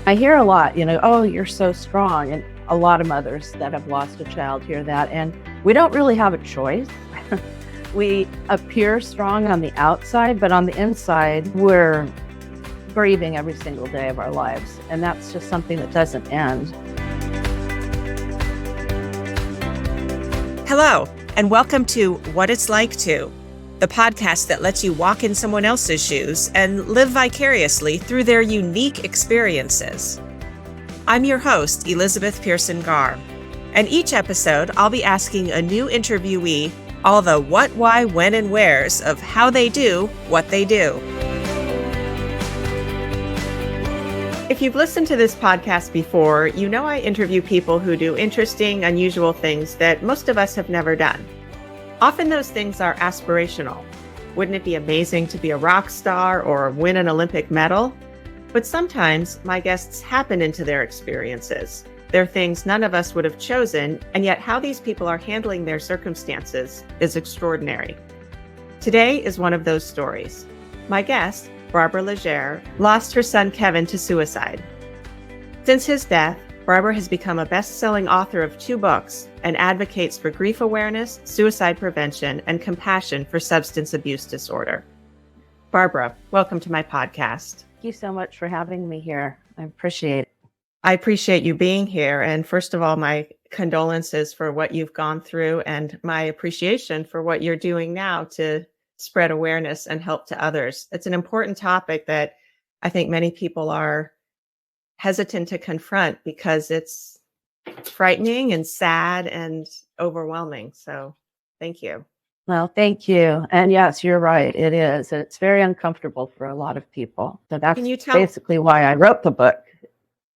I hear a lot, oh, you're so strong. And a lot of mothers that have lost a child hear that. And we don't really have a choice. We appear strong on the outside, but on the inside, we're grieving every single day of our lives. And that's just something that doesn't end. Hello, and welcome to What It's Like To, the podcast that lets you walk in someone else's shoes and live vicariously through their unique experiences. I'm your host, Elizabeth Pearson Garr, and each episode I'll be asking a new interviewee all the what, why, when, and wheres of how they do what they do. If you've listened to this podcast before, you know I interview people who do interesting, unusual things that most of us have never done. Often those things are aspirational. Wouldn't it be amazing to be a rock star or win an Olympic medal? But sometimes my guests happen into their experiences. They're things none of us would have chosen, and yet how these people are handling their circumstances is extraordinary. Today is one of those stories. My guest, Barbara Legere, lost her son Keven to suicide. Since his death, Barbara has become a best-selling author of 2 books and advocates for grief awareness, suicide prevention, and compassion for substance abuse disorder. Barbara, welcome to my podcast. Thank you so much for having me here. I appreciate it. I appreciate you being here. And first of all, my condolences for what you've gone through and my appreciation for what you're doing now to spread awareness and help to others. It's an important topic that I think many people are hesitant to confront because it's frightening and sad and overwhelming. So thank you. Well, thank you. And yes, you're right. It is. And it's very uncomfortable for a lot of people. So that's basically why I wrote the book,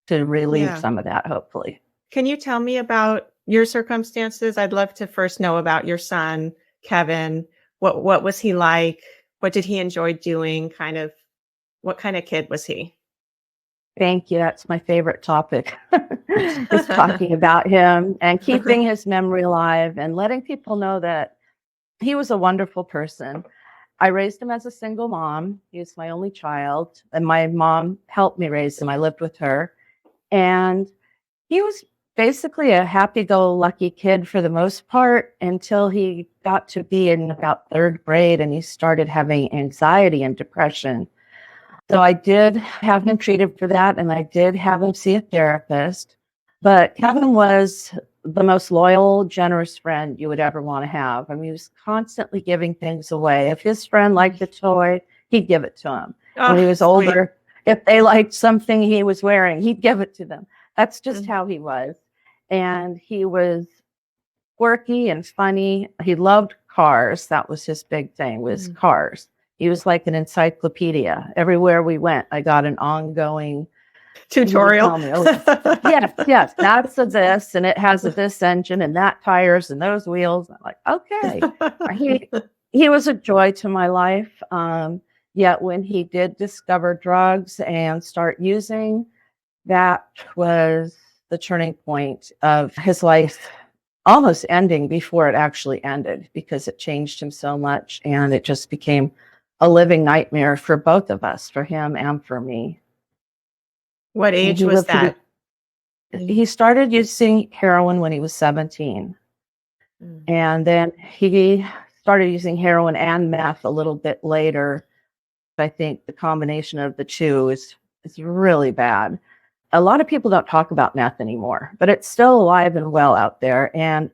to relieve some of that, hopefully. Can you tell me about your circumstances? I'd love to first know about your son, Keven. What was he like? What did he enjoy doing? What kind of kid was he? Thank you. That's my favorite topic, is talking about him and keeping his memory alive and letting people know that he was a wonderful person. I raised him as a single mom. He was my only child, and my mom helped me raise him. I lived with her. And he was basically a happy-go-lucky kid for the most part until he got to be in about 3rd grade and he started having anxiety and depression. So I did have him treated for that, and I did have him see a therapist. But Keven was the most loyal, generous friend you would ever want to have. I mean, he was constantly giving things away. If his friend liked a toy, he'd give it to him. When he was older, if they liked something he was wearing, he'd give it to them. That's just how he was. And he was quirky and funny. He loved cars. That was his big thing, was cars. He was like an encyclopedia. Everywhere we went, I got an ongoing tutorial. Yes, that's a this, and it has a this engine and that tires and those wheels. I'm like, okay. He was a joy to my life. Yet when he did discover drugs and start using, that was the turning point of his life almost ending before it actually ended, because it changed him so much and it just became a living nightmare for both of us, for him and for me. What age was that? He started using heroin when he was 17. And then he started using heroin and meth a little bit later. I think the combination of the two is really bad. A lot of people don't talk about meth anymore, but it's still alive and well out there. And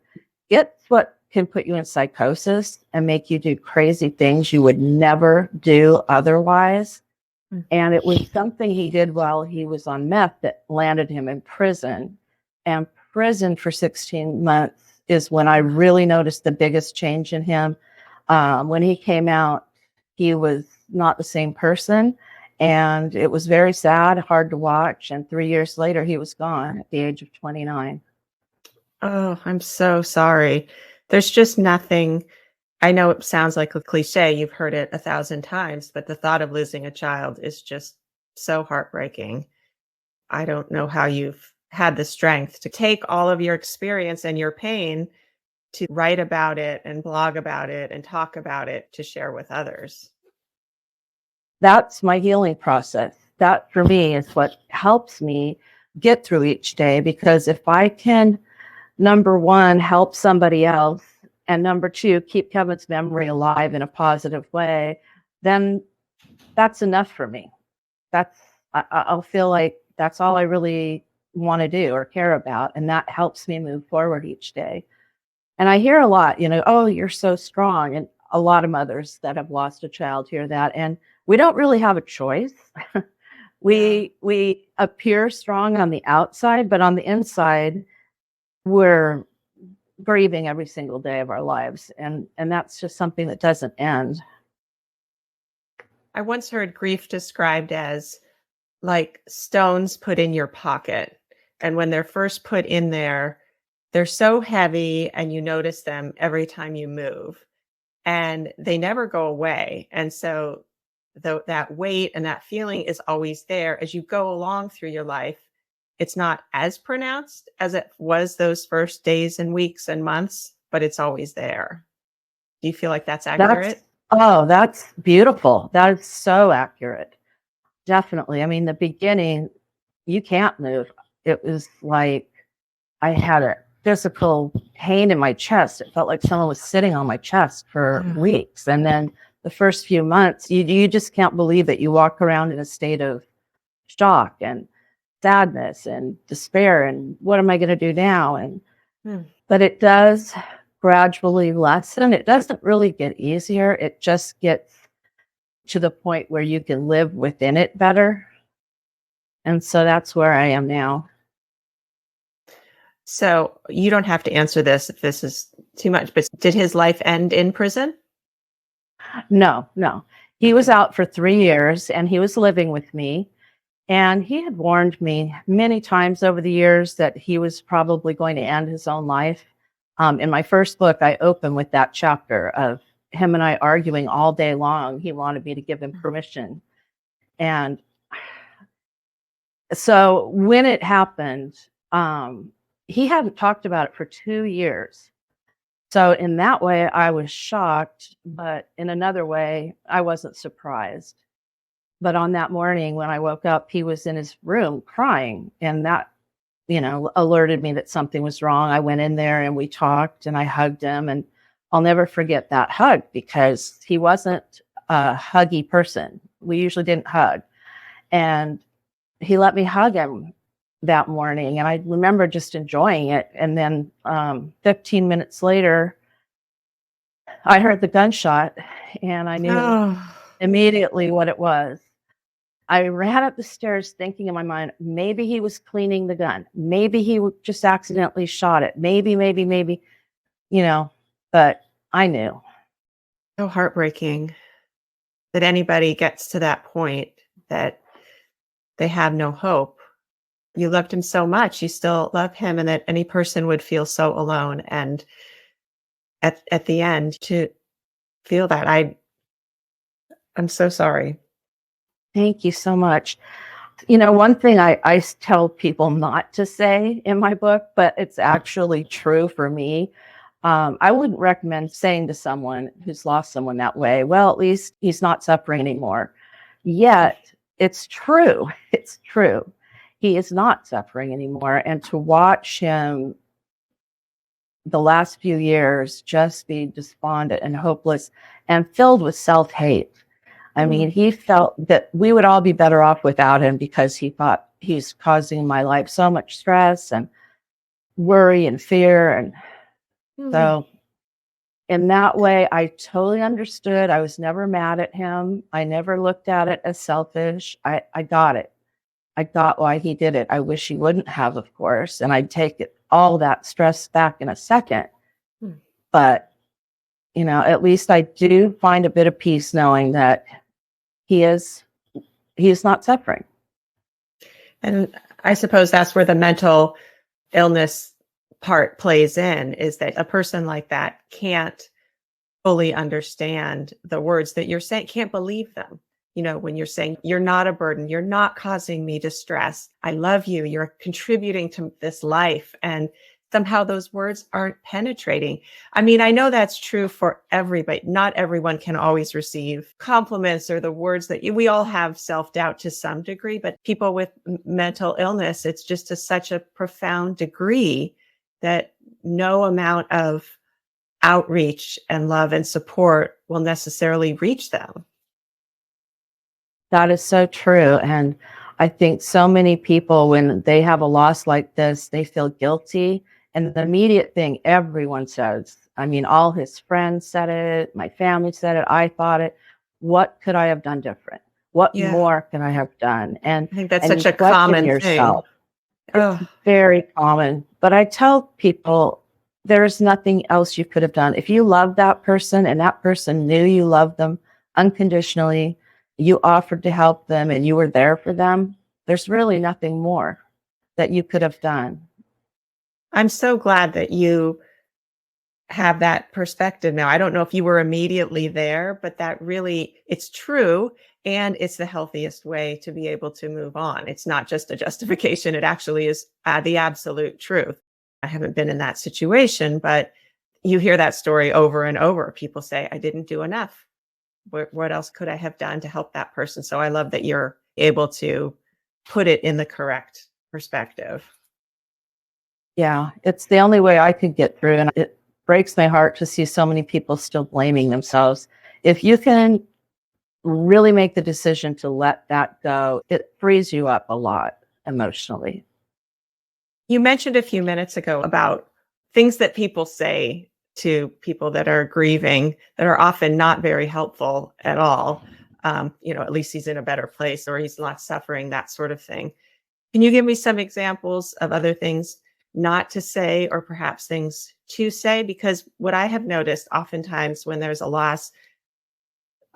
it's what can put you in psychosis and make you do crazy things you would never do otherwise. And it was something he did while he was on meth that landed him in prison. And prison for 16 months is when I really noticed the biggest change in him. When he came out, he was not the same person. And it was very sad, hard to watch. And 3 years later, he was gone at the age of 29. Oh, I'm so sorry. There's just nothing. I know it sounds like a cliche. You've heard it 1,000 times, but the thought of losing a child is just so heartbreaking. I don't know how you've had the strength to take all of your experience and your pain to write about it and blog about it and talk about it to share with others. That's my healing process. that for me is what helps me get through each day, because if I can, number one, help somebody else, and number two, keep Kevin's memory alive in a positive way, then that's enough for me. I'll feel like that's all I really want to do or care about. And that helps me move forward each day. And I hear a lot, oh, you're so strong. And a lot of mothers that have lost a child hear that. And we don't really have a choice. We appear strong on the outside, but on the inside, we're grieving every single day of our lives. And that's just something that doesn't end. I once heard grief described as like stones put in your pocket. And when they're first put in there, they're so heavy and you notice them every time you move and they never go away. And so that weight and that feeling is always there as you go along through your life. It's not as pronounced as it was those first days and weeks and months, but it's always there. Do you feel like that's accurate? That's beautiful. That is so accurate. Definitely. I mean, the beginning, you can't move. It was like I had a physical pain in my chest. It felt like someone was sitting on my chest for weeks. And then the first few months, you just can't believe it. You walk around in a state of shock and sadness and despair. And what am I going to do now? And but it does gradually lessen. It doesn't really get easier. It just gets to the point where you can live within it better. And so that's where I am now. So you don't have to answer this if this is too much, but did his life end in prison? No. He was out for 3 years and he was living with me. And he had warned me many times over the years that he was probably going to end his own life. In my first book, I open with that chapter of him and I arguing all day long. He wanted me to give him permission. And so when it happened, he hadn't talked about it for 2 years. So in that way, I was shocked, but in another way, I wasn't surprised. But on that morning when I woke up, he was in his room crying, and that, alerted me that something was wrong. I went in there and we talked and I hugged him, and I'll never forget that hug because he wasn't a huggy person. We usually didn't hug. And he let me hug him that morning, and I remember just enjoying it. And then 15 minutes later, I heard the gunshot, and I knew immediately what it was. I ran up the stairs thinking in my mind, maybe he was cleaning the gun. Maybe he just accidentally shot it. Maybe, but I knew. So heartbreaking that anybody gets to that point that they have no hope. You loved him so much. You still love him, and that any person would feel so alone. And at the end, to feel that, I'm so sorry. Thank you so much. One thing I tell people not to say in my book, but it's actually true for me. I wouldn't recommend saying to someone who's lost someone that way, well, at least he's not suffering anymore. Yet it's true. It's true. He is not suffering anymore. And to watch him the last few years just be despondent and hopeless and filled with self-hate. I mean, he felt that we would all be better off without him because he thought he's causing my life so much stress and worry and fear. And so in that way, I totally understood. I was never mad at him. I never looked at it as selfish. I got it. I got why he did it. I wish he wouldn't have, of course. And I'd take all that stress back in a second. But, at least I do find a bit of peace knowing that he is not suffering. And I suppose that's where the mental illness part plays in, is that a person like that can't fully understand the words that you're saying, can't believe them. When you're saying, you're not a burden, you're not causing me distress. I love you. You're contributing to this life. And somehow those words aren't penetrating. I mean, I know that's true for everybody. Not everyone can always receive compliments or the words that we all have self-doubt to some degree, but people with mental illness, it's just to such a profound degree that no amount of outreach and love and support will necessarily reach them. That is so true. And I think so many people, when they have a loss like this, they feel guilty. And the immediate thing everyone says, I mean, all his friends said it, my family said it, I thought it. What could I have done different? What Yeah. more could I have done? And I think that's and such you a question common thing. yourself. Ugh. It's very common. But I tell people there's nothing else you could have done. If you loved that person and that person knew you loved them unconditionally, you offered to help them and you were there for them, there's really nothing more that you could have done. I'm so glad that you have that perspective now. I don't know if you were immediately there, but that really, it's true. And it's the healthiest way to be able to move on. It's not just a justification. It actually is the absolute truth. I haven't been in that situation, but you hear that story over and over. People say, I didn't do enough. What else could I have done to help that person? So I love that you're able to put it in the correct perspective. Yeah, it's the only way I could get through. And it breaks my heart to see so many people still blaming themselves. If you can really make the decision to let that go, it frees you up a lot emotionally. You mentioned a few minutes ago about things that people say to people that are grieving that are often not very helpful at all. At least he's in a better place or he's not suffering, that sort of thing. Can you give me some examples of other things not to say or perhaps things to say? Because what I have noticed oftentimes when there's a loss,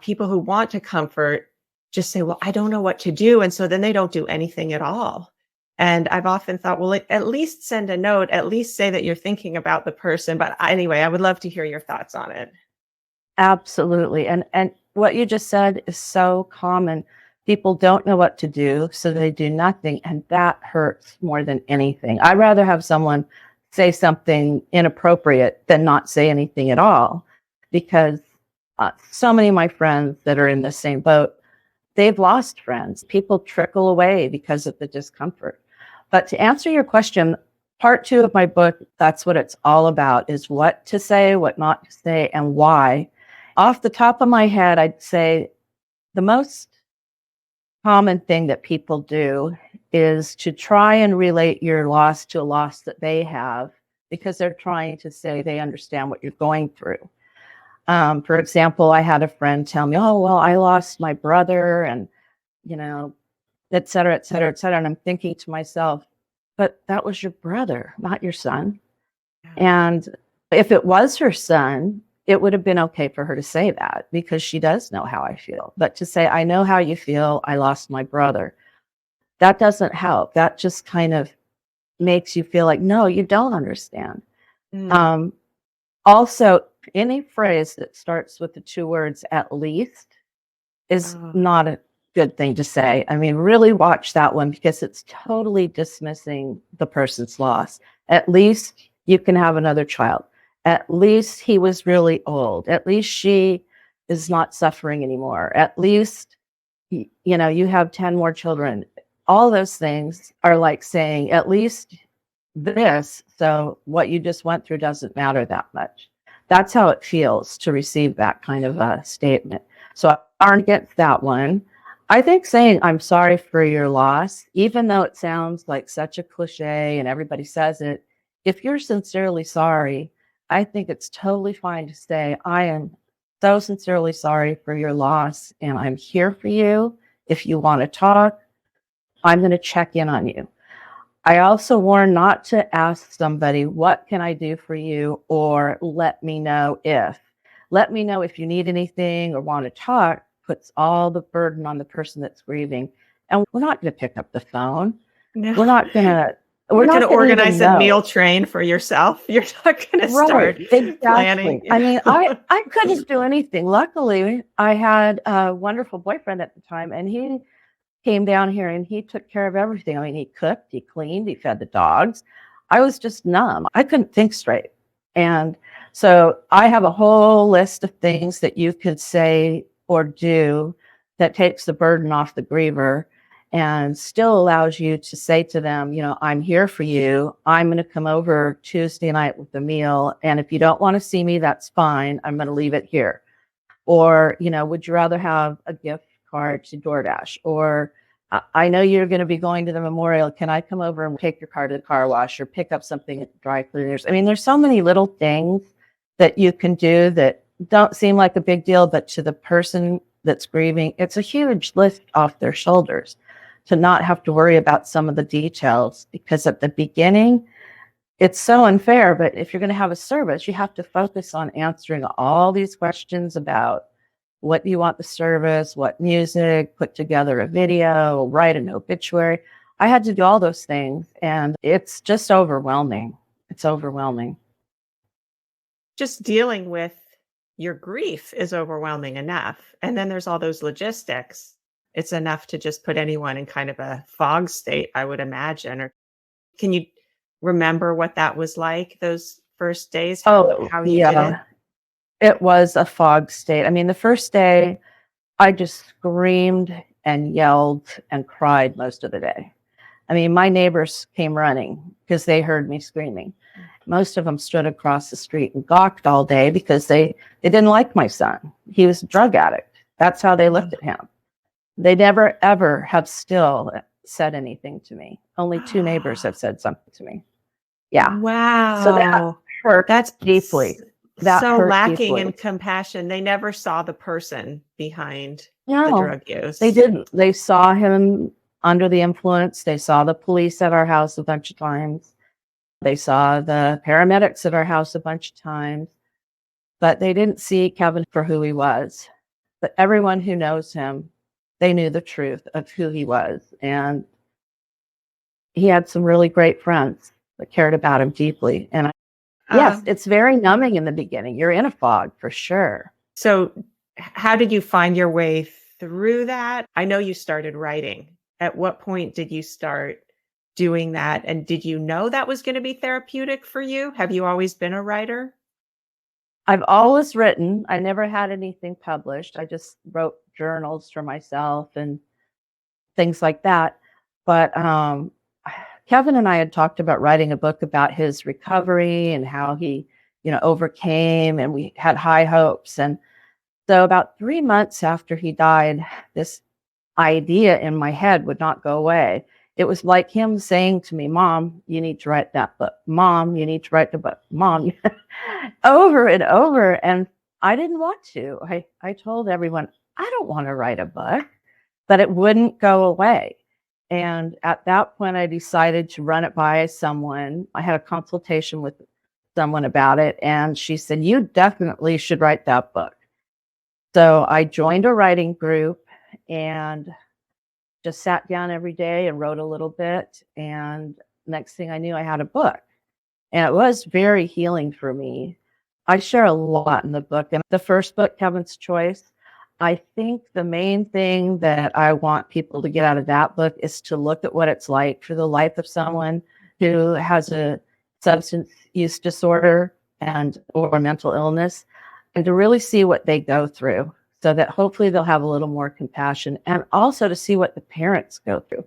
people who want to comfort just say, well, I don't know what to do. And so then they don't do anything at all. And I've often thought, well, at least send a note, at least say that you're thinking about the person. But anyway, I would love to hear your thoughts on it. Absolutely. And what you just said is so common. People don't know what to do, so they do nothing. And that hurts more than anything. I'd rather have someone say something inappropriate than not say anything at all, because so many of my friends that are in the same boat, they've lost friends. People trickle away because of the discomfort. But to answer your question, part 2 of my book, that's what it's all about, is what to say, what not to say, and why. Off the top of my head, I'd say the most common thing that people do is to try and relate your loss to a loss that they have, because they're trying to say they understand what you're going through. For example, I had a friend tell me, oh, well, I lost my brother and, et cetera, et cetera, et cetera. And I'm thinking to myself, but that was your brother, not your son. Yeah. And if it was her son, it would have been okay for her to say that, because she does know how I feel. But to say, I know how you feel, I lost my brother, that doesn't help. That just kind of makes you feel like, no, you don't understand. Also, any phrase that starts with the 2 words, at least, is not a good thing to say. I mean, really watch that one, because it's totally dismissing the person's loss. At least you can have another child. At least he was really old. At least she is not suffering anymore. At least, you have 10 more children. All those things are like saying, at least this, so what you just went through doesn't matter that much. That's how it feels to receive that kind of a statement. So I aren't against that one. I think saying, I'm sorry for your loss, even though it sounds like such a cliche and everybody says it, if you're sincerely sorry, I think it's totally fine to say, I am so sincerely sorry for your loss, and I'm here for you. If you want to talk, I'm going to check in on you. I also warn not to ask somebody, what can I do for you? Or let me know if. Let me know if you need anything or want to talk puts all the burden on the person that's grieving. And we're not going to pick up the phone. No. We're not going to organize a meal train for yourself. You're not going to start planning. I mean, I couldn't do anything. Luckily, I had a wonderful boyfriend at the time, and he came down here and he took care of everything. I mean, he cooked, he cleaned, he fed the dogs. I was just numb. I couldn't think straight. And so I have a whole list of things that you could say or do that takes the burden off the griever and still allows you to say to them, I'm here for you. I'm going to come over Tuesday night with a meal. And if you don't want to see me, that's fine. I'm going to leave it here. Or, would you rather have a gift card to DoorDash? Or I know you're going to be going to the memorial. Can I come over and take your car to the car wash or pick up something at the dry cleaners? I mean, there's so many little things that you can do that don't seem like a big deal, but to the person that's grieving, it's a huge lift off their shoulders to not have to worry about some of the details, because at the beginning, it's so unfair. But if you're going to have a service, you have to focus on answering all these questions about what do you want the service, what music, put together a video, write an obituary. I had to do all those things, and it's just overwhelming. It's overwhelming. Just dealing with your grief is overwhelming enough. And then there's all those logistics. It's enough to just put anyone in kind of a fog state, I would imagine. Or can you remember what that was like, those first days? How you did it? It was a fog state. I mean, the first day, I just screamed and yelled and cried most of the day. I mean, my neighbors came running because they heard me screaming. Most of them stood across the street and gawked all day because they didn't like my son. He was a drug addict. That's how they looked at him. They never, ever have still said anything to me. Only 2 neighbors have said something to me. Yeah. Wow. So that hurt. That's deeply. That so hurt lacking deeply. in compassion. They never saw the person behind the No, drug use. they didn't. They saw him under the influence. They saw the police at our house a bunch of times. They saw the paramedics at our house a bunch of times. But they didn't see Keven for who he was. But everyone who knows him, they knew the truth of who he was. And he had some really great friends that cared about him deeply. And yes, it's very numbing in the beginning. You're in a fog for sure. So how did you find your way through that? I know you started writing. At what point did you start doing that? And did you know that was going to be therapeutic for you? Have you always been a writer? I've always written. I never had anything published. I just wrote journals for myself and things like that. But Keven and I had talked about writing a book about his recovery and how he, overcame, and we had high hopes. And so about 3 months after he died, this idea in my head would not go away. It was like him saying to me, Mom, you need to write that book. Mom, you need to write the book. Mom, over and over. And I didn't want to. I told everyone, I don't want to write a book, but it wouldn't go away. And at that point, I decided to run it by someone. I had a consultation with someone about it, and she said, you definitely should write that book. So I joined a writing group and just sat down every day and wrote a little bit. And next thing I knew, I had a book. And it was very healing for me. I share a lot in the book. And the first book, Keven's Choice, I think the main thing that I want people to get out of that book is to look at what it's like for the life of someone who has a substance use disorder or mental illness, and to really see what they go through, so that hopefully they'll have a little more compassion, and also to see what the parents go through.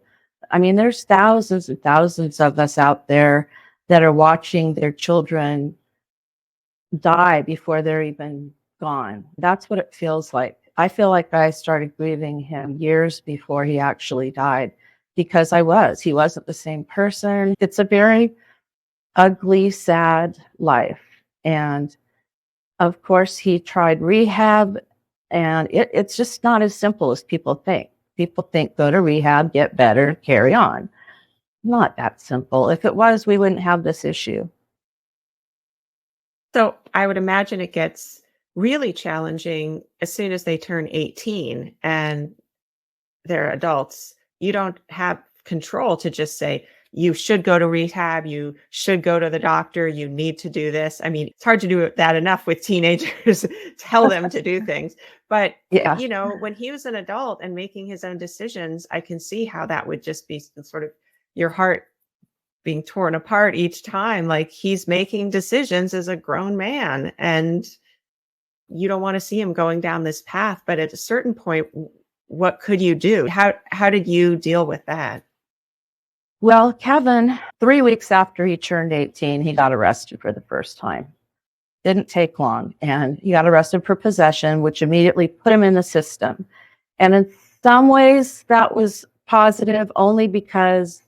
I mean, there's thousands and thousands of us out there that are watching their children die before they're even gone. That's what it feels like. I feel like I started grieving him years before he actually died, because he wasn't the same person. It's a very ugly, sad life. And of course, he tried rehab, and it's just not as simple as people think. People think go to rehab, get better, carry on. Not that simple. If it was, we wouldn't have this issue. So I would imagine it gets really challenging as soon as they turn 18 and they're adults. You don't have control to just say, you should go to rehab, you should go to the doctor, you need to do this. I mean, it's hard to do that enough with teenagers, tell them to do things. But, when he was an adult and making his own decisions, I can see how that would just be sort of your heart being torn apart each time. Like, he's making decisions as a grown man, and you don't want to see him going down this path. But at a certain point, what could you do? How did you deal with that? Well, Kevin, 3 weeks after he turned 18, he got arrested for the first time. Didn't take long. And he got arrested for possession, which immediately put him in the system. And in some ways, that was positive only because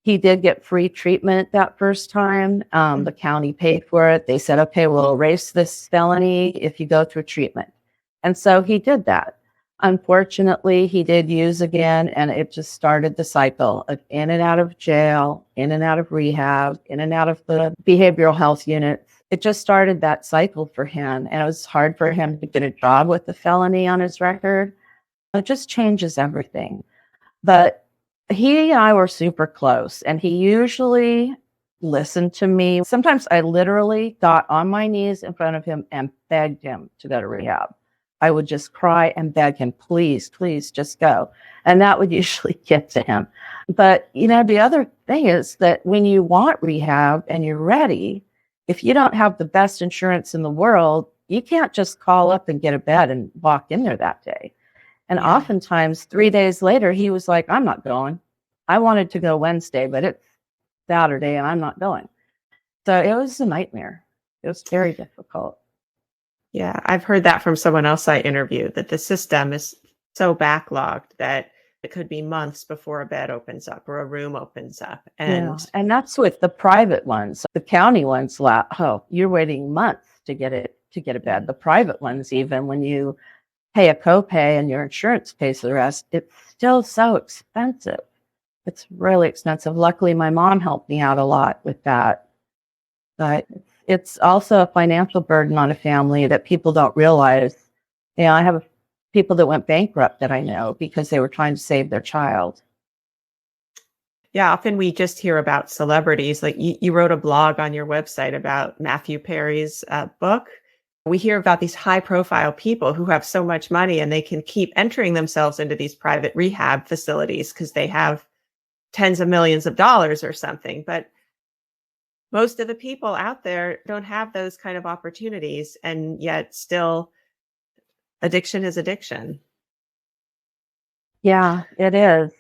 he did get free treatment that first time. The county paid for it. They said, okay, we'll erase this felony if you go through treatment. And so he did that. Unfortunately, he did use again, and it just started the cycle of in and out of jail, in and out of rehab, in and out of the behavioral health unit. It just started that cycle for him, and it was hard for him to get a job with the felony on his record. It just changes everything. But he and I were super close, and he usually listened to me. Sometimes I literally got on my knees in front of him and begged him to go to rehab. I would just cry and beg him, please, please just go. And that would usually get to him. But, the other thing is that when you want rehab and you're ready, if you don't have the best insurance in the world, you can't just call up and get a bed and walk in there that day. And oftentimes 3 days later, he was like, I'm not going. I wanted to go Wednesday, but it's Saturday and I'm not going. So it was a nightmare. It was very difficult. Yeah, I've heard that from someone else I interviewed, that the system is so backlogged that it could be months before a bed opens up or a room opens up. And that's with the private ones. The county ones, you're waiting months to get a bed. The private ones, even when you pay a copay and your insurance pays the rest, it's still so expensive. It's really expensive. Luckily, my mom helped me out a lot with that. But it's also a financial burden on a family that people don't realize. I have people that went bankrupt that I know because they were trying to save their child. Yeah, often we just hear about celebrities. Like you wrote a blog on your website about Matthew Perry's book. We hear about these high profile people who have so much money and they can keep entering themselves into these private rehab facilities because they have tens of millions of dollars or something. But most of the people out there don't have those kind of opportunities, and yet still addiction is addiction. Yeah, it is.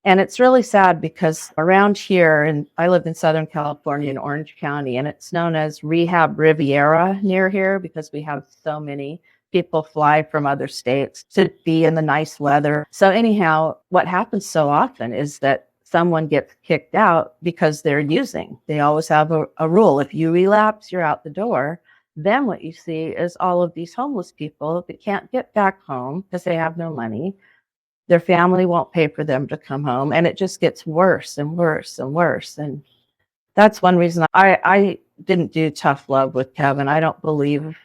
And it's really sad because around here, and I live in Southern California in Orange County, and it's known as Rehab Riviera near here because we have so many people fly from other states to be in the nice weather. So anyhow, what happens so often is that someone gets kicked out because they're using. They always have a rule. If you relapse, you're out the door. Then what you see is all of these homeless people that can't get back home because they have no money. Their family won't pay for them to come home. And it just gets worse and worse and worse. And that's one reason I didn't do tough love with Keven. I don't believe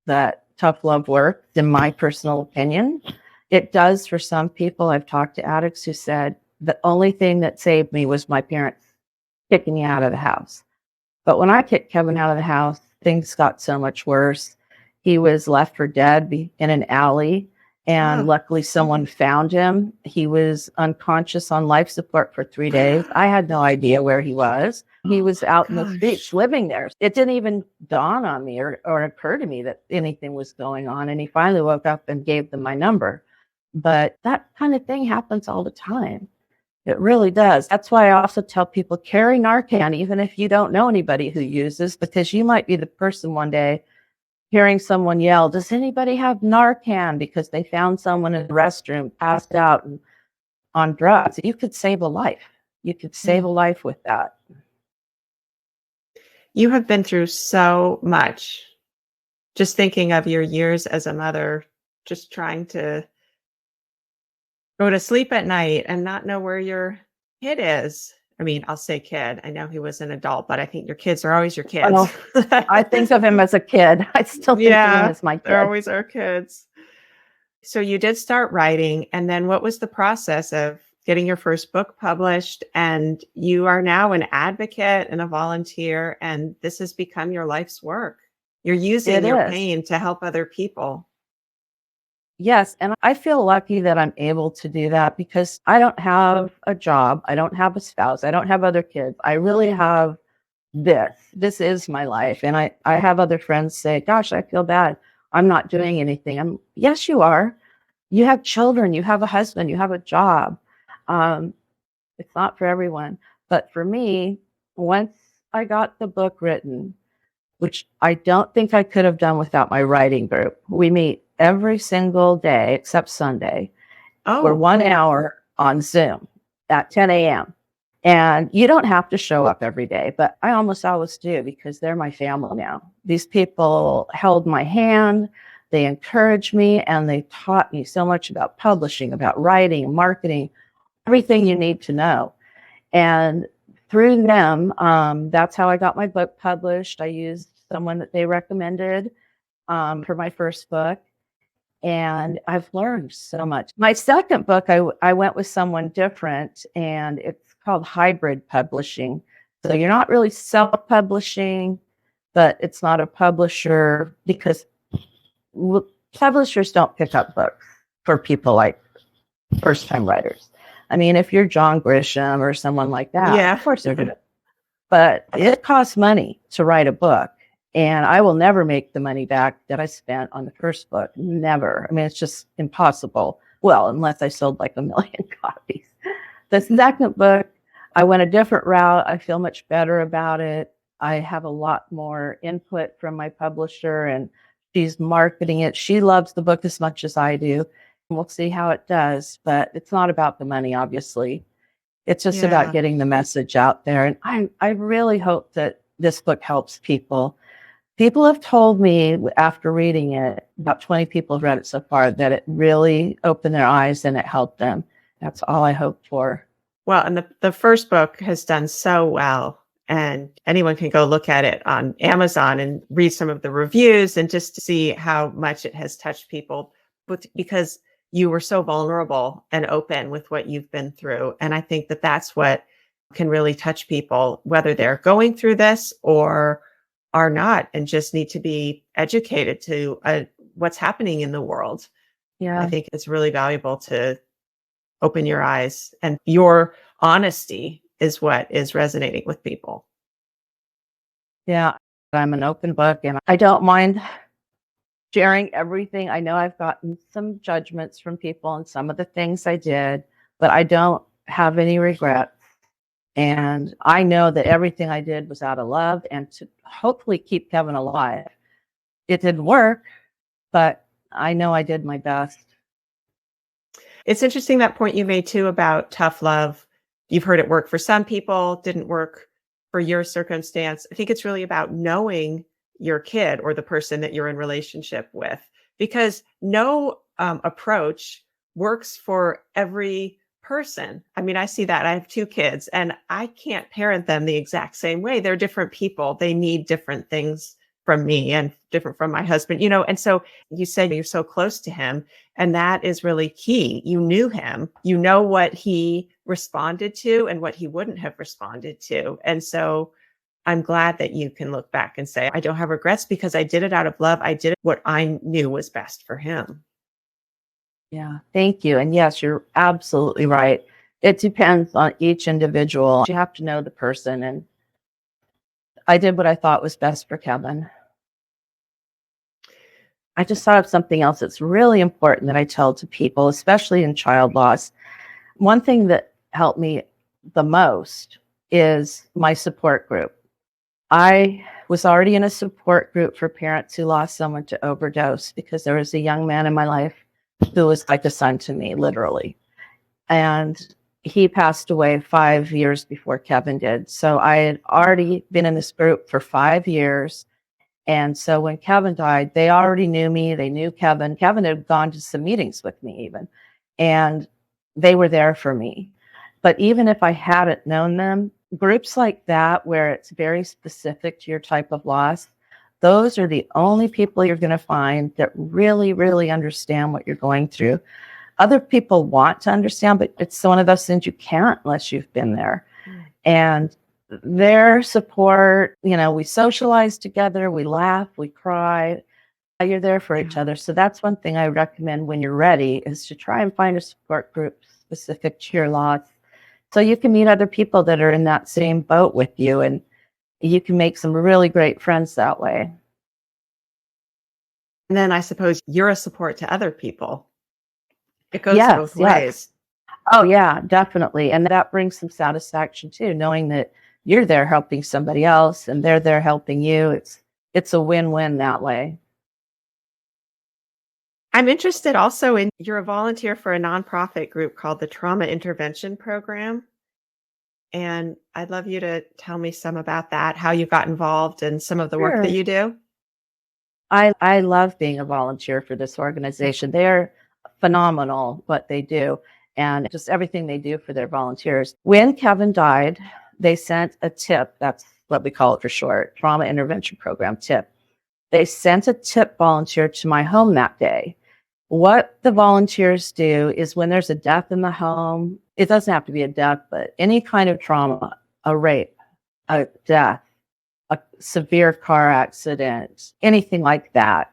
that tough love works, in my personal opinion. It does for some people. I've talked to addicts who said, the only thing that saved me was my parents kicking me out of the house. But when I kicked Keven out of the house, things got so much worse. He was left for dead in an alley. And luckily someone found him. He was unconscious on life support for 3 days. I had no idea where he was. He was out in the streets living there. It didn't even dawn on me or occur to me that anything was going on. And he finally woke up and gave them my number. But that kind of thing happens all the time. It really does. That's why I also tell people, carry Narcan, even if you don't know anybody who uses, because you might be the person one day hearing someone yell, does anybody have Narcan? Because they found someone in the restroom passed out and on drugs. You could save a life. You could save a life with that. You have been through so much. Just thinking of your years as a mother, just trying to go to sleep at night and not know where your kid is. I mean, I'll say kid. I know he was an adult, but I think your kids are always your kids. Well, I think of him as a kid. I still think of him as my kid. They're always our kids. So you did start writing, and then what was the process of getting your first book published? And you are now an advocate and a volunteer, and this has become your life's work. You're using your pain to help other people. Yes, and I feel lucky that I'm able to do that because I don't have a job, I don't have a spouse, I don't have other kids. I really have this. This is my life. And I have other friends say, gosh, I feel bad. I'm not doing anything. Yes, you are. You have children, you have a husband, you have a job. Um, it's not for everyone. But for me, once I got the book written, which I don't think I could have done without my writing group. We meet every single day except Sunday for Oh, 1 hour on Zoom at 10 a.m. And you don't have to show up every day, but I almost always do because they're my family now. These people held my hand, they encouraged me, and they taught me so much about publishing, about writing, marketing, everything you need to know. And through them, that's how I got my book published. I used someone that they recommended for my first book, and I've learned so much. My second book, I went with someone different, and it's called hybrid publishing. So you're not really self-publishing, but it's not a publisher because publishers don't pick up books for people like first-time writers. I mean, if you're John Grisham or someone like that, yeah. of course they're going to. But it costs money to write a book. And I will never make the money back that I spent on the first book. Never. I mean, it's just impossible. Well, unless I sold like 1,000,000 copies. The second book, I went a different route. I feel much better about it. I have a lot more input from my publisher, and she's marketing it. She loves the book as much as I do. We'll see how it does, but it's not about the money, obviously. It's just about getting the message out there. And I really hope that this book helps people. People have told me after reading it, about 20 people have read it so far, that it really opened their eyes and it helped them. That's all I hope for. Well, and the first book has done so well. And anyone can go look at it on Amazon and read some of the reviews and just to see how much it has touched people. But because you were so vulnerable and open with what you've been through. And I think that that's what can really touch people, whether they're going through this or are not and just need to be educated to what's happening in the world. Yeah. I think it's really valuable to open your eyes, and your honesty is what is resonating with people. Yeah. I'm an open book and I don't mind sharing everything. I know I've gotten some judgments from people on some of the things I did, but I don't have any regrets. And I know that everything I did was out of love and to hopefully keep Keven alive. It didn't work, but I know I did my best. It's interesting that point you made too about tough love. You've heard it work for some people, didn't work for your circumstance. I think it's really about knowing your kid or the person that you're in relationship with, because no approach works for every person. I mean, I see that. I have 2 kids and I can't parent them the exact same way. They're different people. They need different things from me and different from my husband, and so you said you're so close to him, and that is really key. You knew him, you know what he responded to and what he wouldn't have responded to. And so I'm glad that you can look back and say, I don't have regrets because I did it out of love. I did what I knew was best for him. Yeah, thank you. And yes, you're absolutely right. It depends on each individual. You have to know the person. And I did what I thought was best for Keven. I just thought of something else that's really important that I tell to people, especially in child loss. One thing that helped me the most is my support group. I was already in a support group for parents who lost someone to overdose because there was a young man in my life who was like a son to me, literally. And he passed away 5 years before Keven did. So I had already been in this group for 5 years. And so when Keven died, they already knew me. They knew Keven. Keven had gone to some meetings with me even, and they were there for me. But even if I hadn't known them, groups like that, where it's very specific to your type of loss, those are the only people you're going to find that really, really understand what you're going through. Other people want to understand, but it's one of those things you can't unless you've been there. And their support, we socialize together, we laugh, we cry. You're there for each other. So that's one thing I recommend when you're ready, is to try and find a support group specific to your loss, so you can meet other people that are in that same boat with you, and you can make some really great friends that way. And then I suppose you're a support to other people. It goes Yes, both yes. ways. Oh, yeah, definitely. And that brings some satisfaction too, knowing that you're there helping somebody else and they're there helping you. It's a win-win that way. I'm interested also in, you're a volunteer for a nonprofit group called the Trauma Intervention Program. And I'd love you to tell me some about that, how you got involved and some of the work that Sure. you do. I love being a volunteer for this organization. They're phenomenal what they do, and just everything they do for their volunteers. When Kevin died, they sent a tip. That's what we call it for short, Trauma Intervention Program tip. They sent a tip volunteer to my home that day. What the volunteers do is, when there's a death in the home, it doesn't have to be a death, but any kind of trauma, a rape, a death, a severe car accident, anything like that,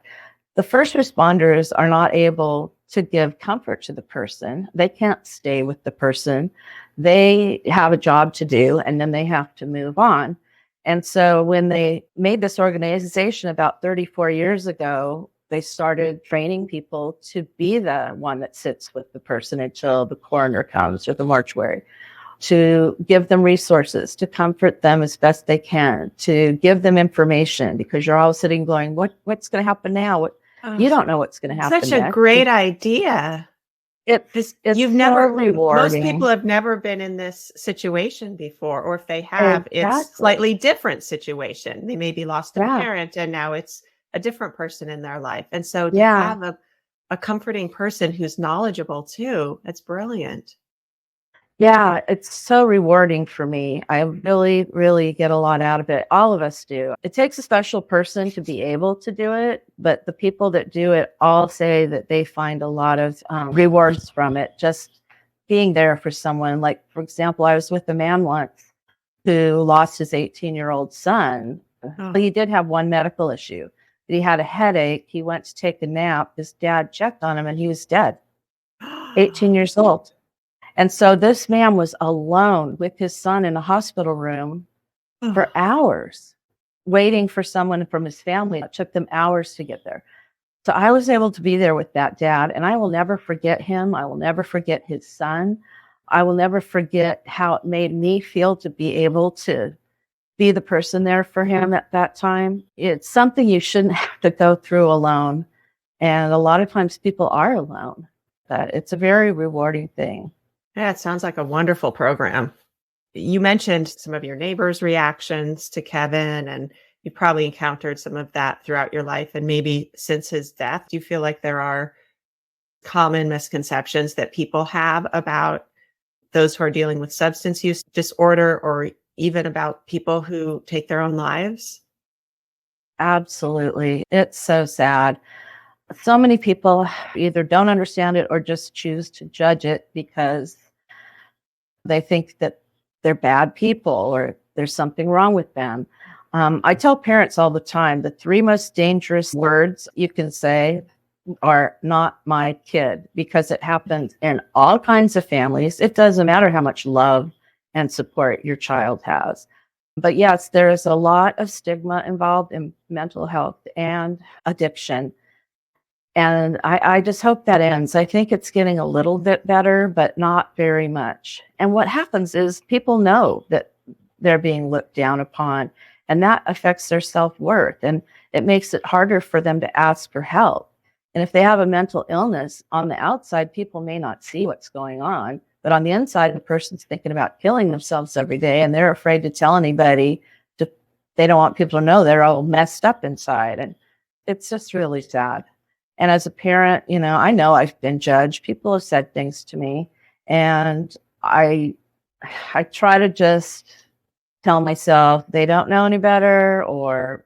the first responders are not able to give comfort to the person. They can't stay with the person. They have a job to do, and then they have to move on. And so when they made this organization about 34 years ago, they started training people to be the one that sits with the person until the coroner comes, or the mortuary, to give them resources, to comfort them as best they can, to give them information, because you're all sitting going, what's going to happen now? You don't know what's going to happen Such a next. great idea. It's You've so never, rewarding. most people have never been in this situation before, or if they have, Exactly. it's slightly different situation. They maybe lost a Yeah. parent and now it's a different person in their life. And so to Yeah. have a comforting person who's knowledgeable too, that's brilliant. Yeah, it's so rewarding for me. I really, really get a lot out of it. All of us do. It takes a special person to be able to do it, but the people that do it all say that they find a lot of rewards from it, just being there for someone. Like, for example, I was with a man once who lost his 18-year-old son. Oh. He did have one medical issue. He had a headache. He went to take a nap. His dad checked on him and he was dead, 18 years old. And so this man was alone with his son in a hospital room for hours, waiting for someone from his family. It took them hours to get there. So I was able to be there with that dad, and I will never forget him. I will never forget his son. I will never forget how it made me feel to be able to be the person there for him at that time. It's something you shouldn't have to go through alone. And a lot of times people are alone, but it's a very rewarding thing. Yeah, it sounds like a wonderful program. You mentioned some of your neighbors' reactions to Keven, and you probably encountered some of that throughout your life. And maybe since his death, do you feel like there are common misconceptions that people have about those who are dealing with substance use disorder, or even about people who take their own lives? Absolutely. It's so sad. So many people either don't understand it or just choose to judge it because they think that they're bad people or there's something wrong with them. I tell parents all the time, the three most dangerous words you can say are "not my kid," because it happens in all kinds of families. It doesn't matter how much love and support your child has. But yes, there is a lot of stigma involved in mental health and addiction. And I just hope that ends. I think it's getting a little bit better, but not very much. And what happens is people know that they're being looked down upon, and that affects their self-worth. And it makes it harder for them to ask for help. And if they have a mental illness, on the outside, people may not see what's going on. But on the inside, the person's thinking about killing themselves every day, and they're afraid to tell anybody. They don't want people to know they're all messed up inside. And it's just really sad. And as a parent, I know I've been judged. People have said things to me, and I try to just tell myself they don't know any better, or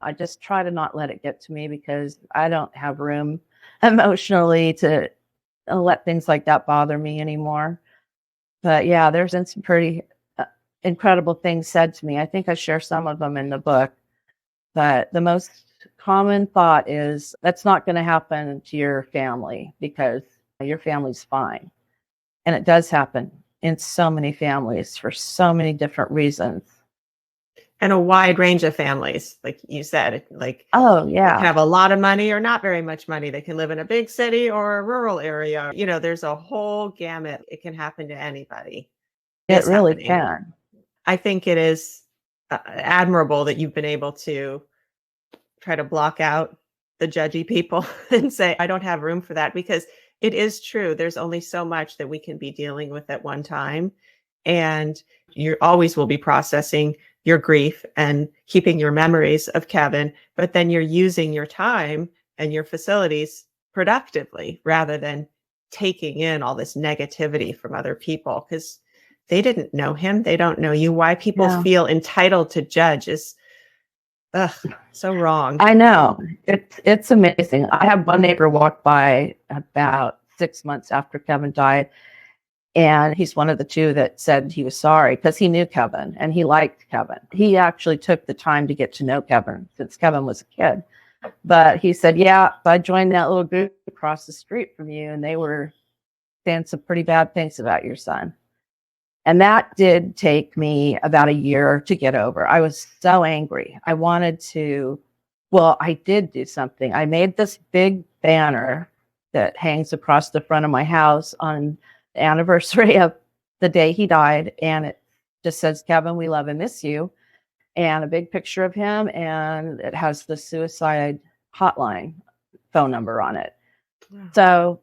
I just try to not let it get to me, because I don't have room emotionally to let things like that bother me anymore. But yeah, there's been some pretty incredible things said to me. I think I share some of them in the book, but the most common thought is that's not going to happen to your family because your family's fine. And it does happen in so many families for so many different reasons. And a wide range of families, like you said, like Oh, they can yeah, have a lot of money or not very much money. They can live in a big city or a rural area. There's a whole gamut. It can happen to anybody. it Is really happening. can. I think it is admirable that you've been able to try to block out the judgy people and say, I don't have room for that, because it is true. There's only so much that we can be dealing with at one time. And you always will be processing your grief and keeping your memories of Keven, but then you're using your time and your facilities productively rather than taking in all this negativity from other people, because they didn't know him. They don't know you. Why people Yeah. feel entitled to judge is so wrong. I know. It's amazing. I had one neighbor walk by about 6 months after Keven died, and he's one of the two that said he was sorry because he knew Keven and he liked Keven. He actually took the time to get to know Keven since Keven was a kid. But he said, yeah, I joined that little group across the street from you, and they were saying some pretty bad things about your son. And that did take me about a year to get over. I was so angry. I wanted to, well, I did do something. I made this big banner that hangs across the front of my house on the anniversary of the day he died. And it just says, Keven, we love and miss you. And a big picture of him. And it has the suicide hotline phone number on it. Yeah. So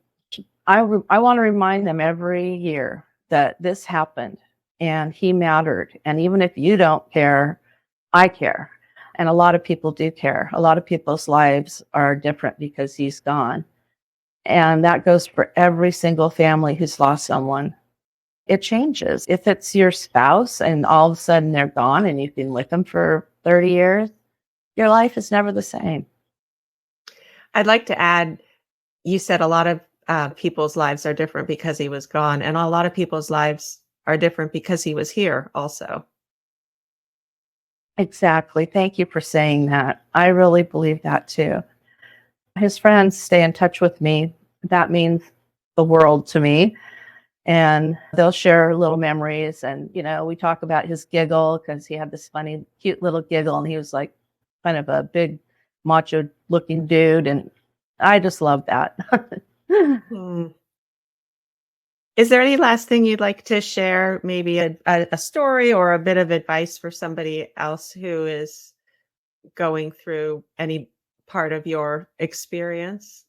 I want to remind them every year that this happened and he mattered. And even if you don't care, I care. And a lot of people do care. A lot of people's lives are different because he's gone. And that goes for every single family who's lost someone. It changes. If it's your spouse and all of a sudden they're gone and you've been with them for 30 years, your life is never the same. I'd like to add, you said a lot of people's lives are different because he was gone, and a lot of people's lives are different because he was here also. Exactly. Thank you for saying that. I really believe that too. His friends stay in touch with me. That means the world to me. And they'll share little memories. And, we talk about his giggle because he had this funny, cute little giggle. And he was like kind of a big macho looking dude. And I just love that. Is there any last thing you'd like to share? Maybe a story or a bit of advice for somebody else who is going through any part of your experience?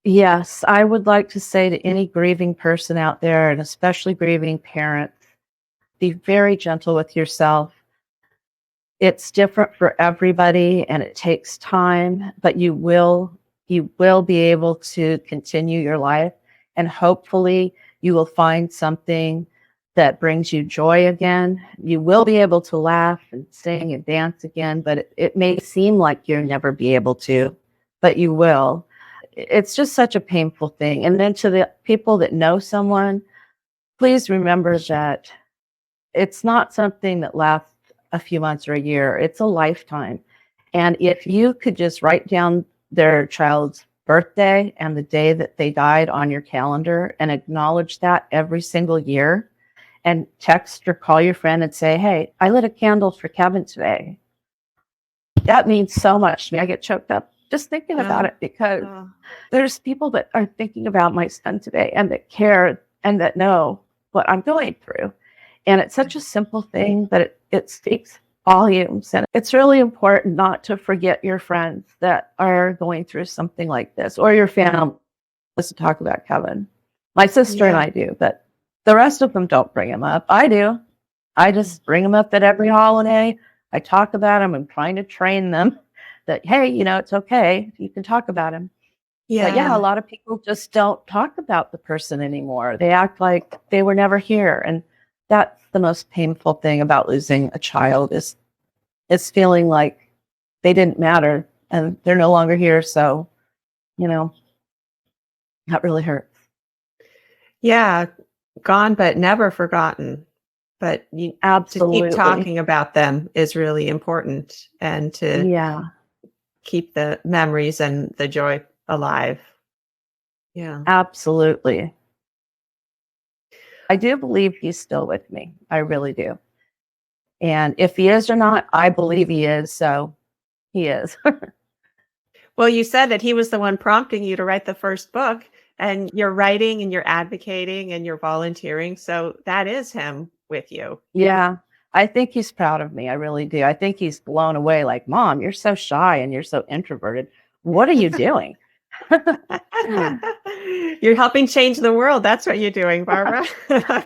Yes, I would like to say to any grieving person out there, and especially grieving parents, be very gentle with yourself. It's different for everybody and it takes time, but you will be able to continue your life, and hopefully you will find something that brings you joy again. You will be able to laugh and sing and dance again, but it may seem like you'll never be able to, but you will. It's just such a painful thing. And then to the people that know someone, please remember that it's not something that lasts a few months or a year. It's a lifetime. And if you could just write down their child's birthday and the day that they died on your calendar and acknowledge that every single year, and text or call your friend and say, hey, I lit a candle for Keven today. That means so much to me. I get choked up just thinking about it, because there's people that are thinking about my son today and that care and that know what I'm going through. And it's such a simple thing, but it speaks volumes. And it's really important not to forget your friends that are going through something like this, or your family. Let's talk about Keven. My sister and I do, but the rest of them don't bring him up. I do. I just bring him up at every holiday. I talk about him. I'm trying to train them that, hey, it's okay. You can talk about him. Yeah. But a lot of people just don't talk about the person anymore. They act like they were never here. And that's the most painful thing about losing a child, is feeling like they didn't matter and they're no longer here. So, that really hurts. Yeah. Gone, but never forgotten. But to keep Absolutely. talking about them is really important, and to Yeah, keep the memories and the joy alive. Yeah. absolutely. I do believe he's still with me. I really do. And if he is or not, I believe he is. So he is. Well, you said that he was the one prompting you to write the first book, and you're writing and you're advocating and you're volunteering. So that is him with you. Yeah. I think he's proud of me. I really do. I think he's blown away like, Mom, you're so shy and you're so introverted. What are you doing? You're helping change the world. That's what you're doing, Barbara.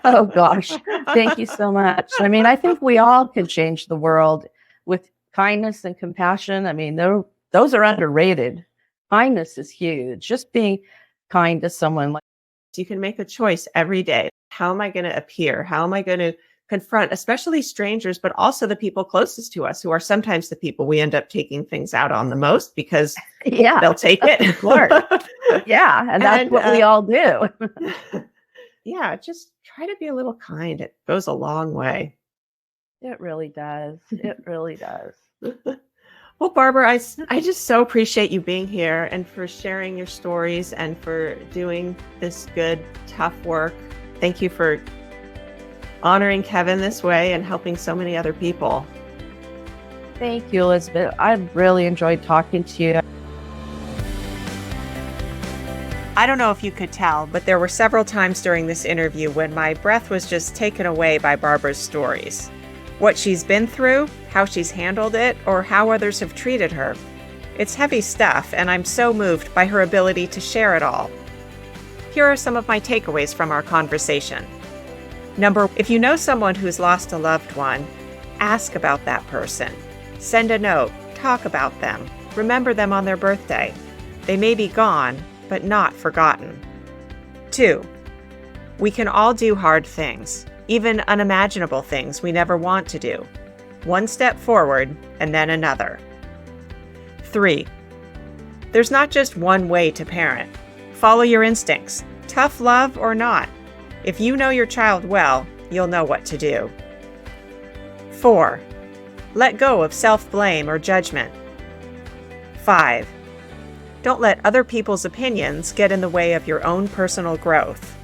Oh, gosh. Thank you so much. I mean, I think we all can change the world with kindness and compassion. I mean, those are underrated. Kindness is huge. Just being kind to someone. You can make a choice every day. How am I going to appear? How am I going to confront, especially strangers, but also the people closest to us, who are sometimes the people we end up taking things out on the most, because they'll take it. Of course. Yeah. And that's what we all do. Yeah. Just try to be a little kind. It goes a long way. It really does. It really does. Well, Barbara, I just so appreciate you being here and for sharing your stories and for doing this good, tough work. Thank you for honoring Keven this way and helping so many other people. Thank you, Elizabeth. I've really enjoyed talking to you. I don't know if you could tell, but there were several times during this interview when my breath was just taken away by Barbara's stories. What she's been through, how she's handled it, or how others have treated her. It's heavy stuff, and I'm so moved by her ability to share it all. Here are some of my takeaways from our conversation. If you know someone who's lost a loved one, ask about that person. Send a note, talk about them, remember them on their birthday. They may be gone, but not forgotten. 2, we can all do hard things, even unimaginable things we never want to do. One step forward and then another. 3, there's not just one way to parent. Follow your instincts, tough love or not. If you know your child well, you'll know what to do. 4, let go of self-blame or judgment. 5, don't let other people's opinions get in the way of your own personal growth.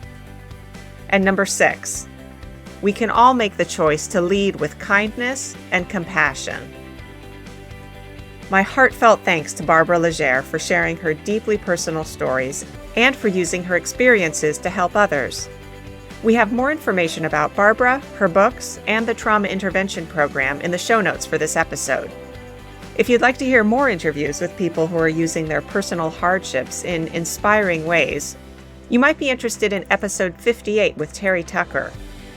And 6, we can all make the choice to lead with kindness and compassion. My heartfelt thanks to Barbara Legere for sharing her deeply personal stories and for using her experiences to help others. We have more information about Barbara, her books, and the trauma intervention program in the show notes for this episode. If you'd like to hear more interviews with people who are using their personal hardships in inspiring ways, you might be interested in episode 58 with Terry Tucker,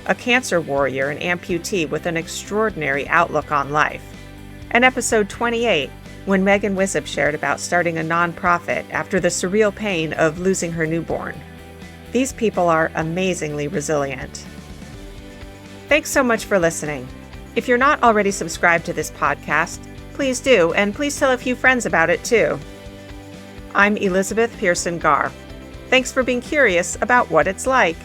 a cancer warrior and amputee with an extraordinary outlook on life, and episode 28, when Megan Wizzup shared about starting a nonprofit after the surreal pain of losing her newborn. These people are amazingly resilient. Thanks so much for listening. If you're not already subscribed to this podcast, please do, and please tell a few friends about it too. I'm Elizabeth Pearson Garr. Thanks for being curious about what it's like.